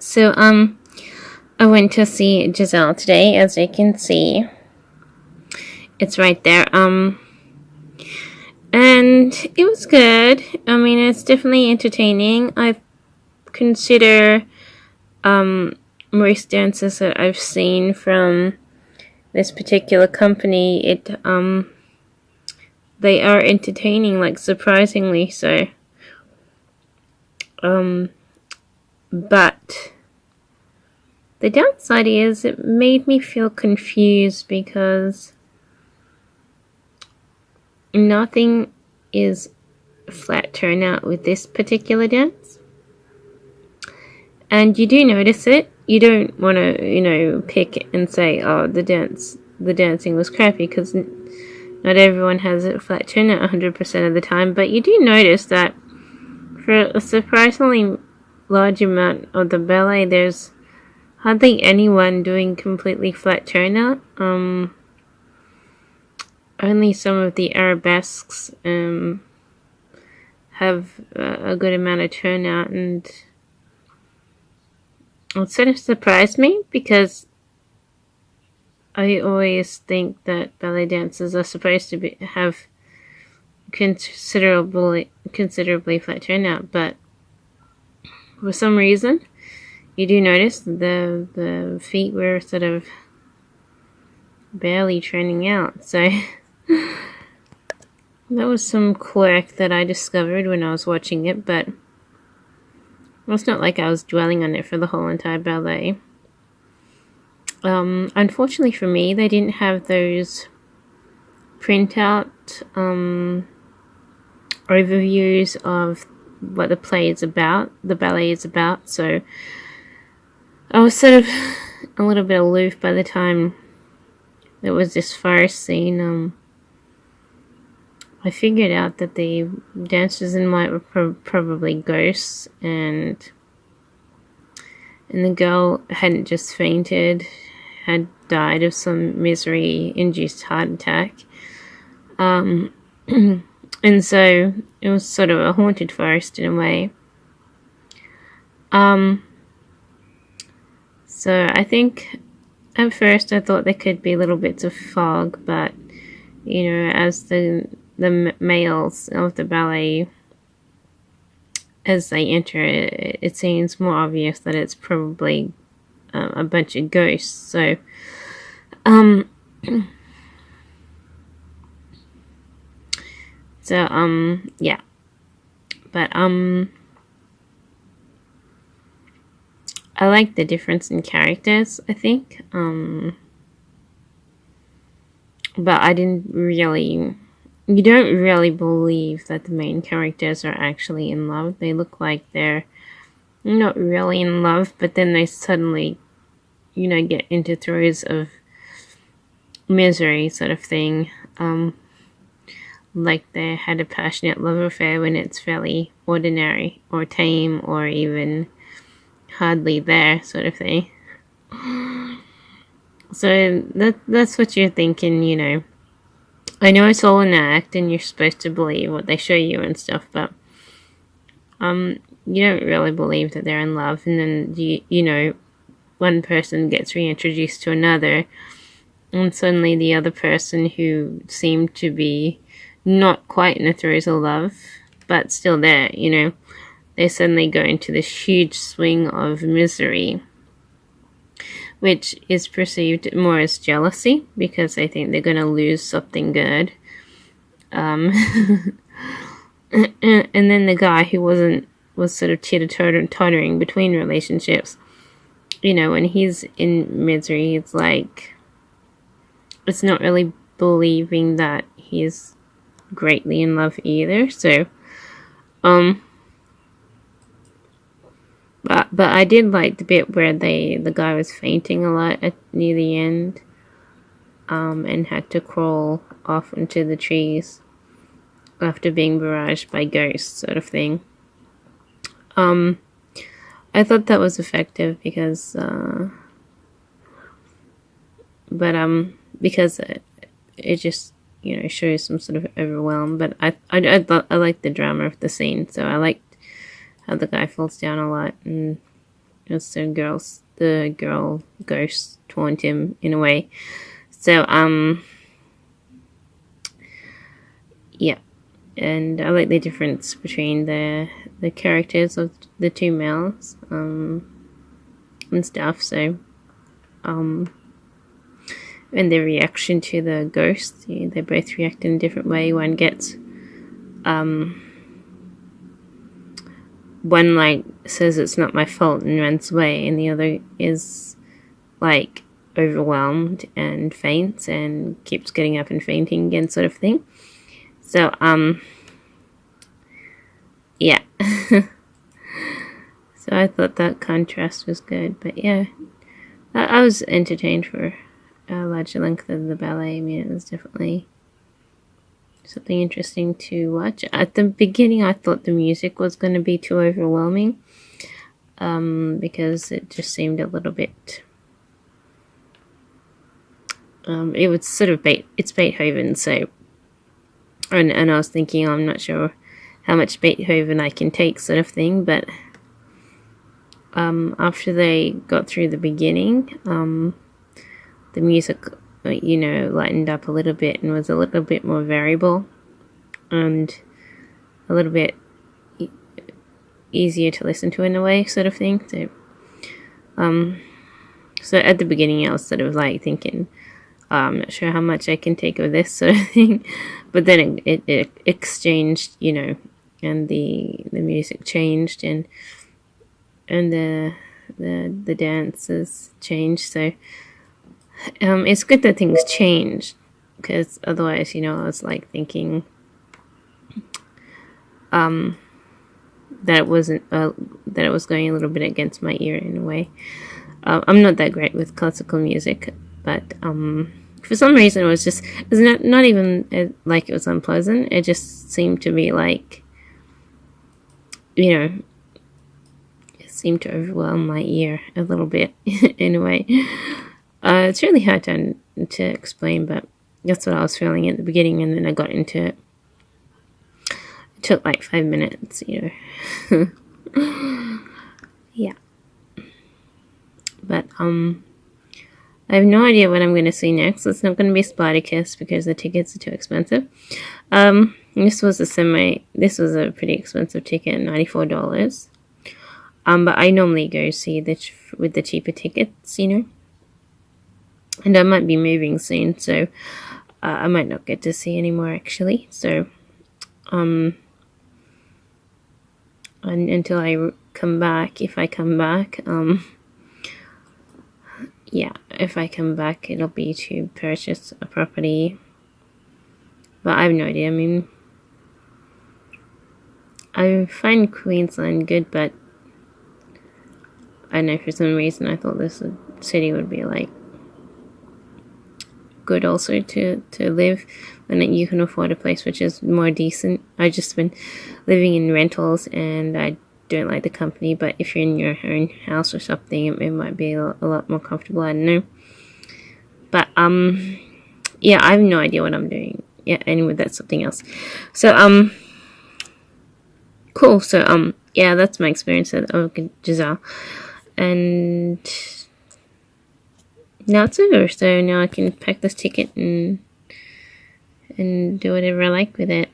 So, I went to see Giselle today, as you can see. It's right there. And it was good. I mean, it's definitely entertaining. I consider, most dances that I've seen from this particular company, they are entertaining, like, surprisingly so. But the downside is it made me feel confused because nothing is flat turnout with this particular dance. And you do notice it. You don't want to, pick and say, oh, the dancing was crappy, because not everyone has a flat turnout 100% of the time. But you do notice that for a surprisingly large amount of the ballet, there's hardly anyone doing completely flat turnout. Only some of the arabesques have a good amount of turnout, and it sort of surprised me because I always think that ballet dancers are supposed to have considerably flat turnout, but for some reason you do notice the feet were sort of barely turning out. So that was some quirk that I discovered when I was watching it, but it's not like I was dwelling on it for the whole entire ballet. Unfortunately for me, they didn't have those printout overviews of what the ballet is about, so I was sort of a little bit aloof by the time there was this forest scene. I figured out that the dancers in white were probably ghosts, and the girl hadn't just fainted, had died of some misery-induced heart attack. And so it was sort of a haunted forest in a way. So I think at first I thought there could be little bits of fog, but as the males of the ballet, as they enter, it seems more obvious that it's probably a bunch of ghosts. So, yeah, but I like the difference in characters, I think, but I didn't really. You don't really believe that the main characters are actually in love. They look like they're not really in love, but then they suddenly, get into throes of misery, sort of thing. Like they had a passionate love affair when it's fairly ordinary or tame or even hardly there, sort of thing. So that's what you're thinking, I know it's all an act and you're supposed to believe what they show you and stuff, but you don't really believe that they're in love, and then one person gets reintroduced to another, and suddenly the other person, who seemed to be not quite in the throes of love but still there, they suddenly go into this huge swing of misery, which is perceived more as jealousy because they think they're going to lose something good. And then the guy who was sort of teeter-tottering between relationships, when he's in misery, it's like, it's not really believing that he's greatly in love either. So, But I did like the bit where the guy was fainting a lot near the end, and had to crawl off into the trees after being barraged by ghosts, sort of thing. I thought that was effective because, because it just shows some sort of overwhelm. But I like the drama of the scene, so I liked how the guy falls down a lot, and because the girl ghost taunt him in a way. So yeah, and I like the difference between the characters of the two males and stuff. So and their reaction to the ghost, they both react in a different way. One gets one like says it's not my fault and runs away, and the other is like overwhelmed and faints and keeps getting up and fainting again, sort of thing. So yeah. So I thought that contrast was good, but yeah, I was entertained for a larger length of the ballet. I mean, it was definitely something interesting to watch. At the beginning, I thought the music was going to be too overwhelming, because it just seemed a little bit. It was sort of it's Beethoven, so, and I was thinking, I'm not sure how much Beethoven I can take, sort of thing, but after they got through the beginning, the music, lightened up a little bit and was a little bit more variable and a little bit easier to listen to in a way, sort of thing. So at the beginning I was sort of like thinking, I'm not sure how much I can take of this, sort of thing, but then it exchanged, and the music changed, and the dances changed. So it's good that things change, because otherwise, I was like thinking that it wasn't that it was going a little bit against my ear in a way. I'm not that great with classical music, but for some reason it was not even like it was unpleasant. It just seemed to be like, it seemed to overwhelm my ear a little bit in a way. It's really hard to explain, but that's what I was feeling at the beginning, and then I got into it. It took like 5 minutes, Yeah. But I have no idea what I'm going to see next. It's not going to be Spartacus because the tickets are too expensive. This was a pretty expensive ticket, $94. But I normally go see with the cheaper tickets, and I might be moving soon, so I might not get to see anymore actually. So until I come back, if I come back, if I come back, it'll be to purchase a property. But I have no idea. I mean, I find Queensland good, but I don't know, for some reason I thought this city would be like good also to live when you can afford a place which is more decent. I've just been living in rentals and I don't like the company, but if you're in your own house or something, it might be a lot more comfortable. I don't know, but yeah, I have no idea what I'm doing. Yeah, anyway, that's something else. So cool. So yeah, that's my experience of Giselle, and now it's over. So now I can pack this ticket and do whatever I like with it.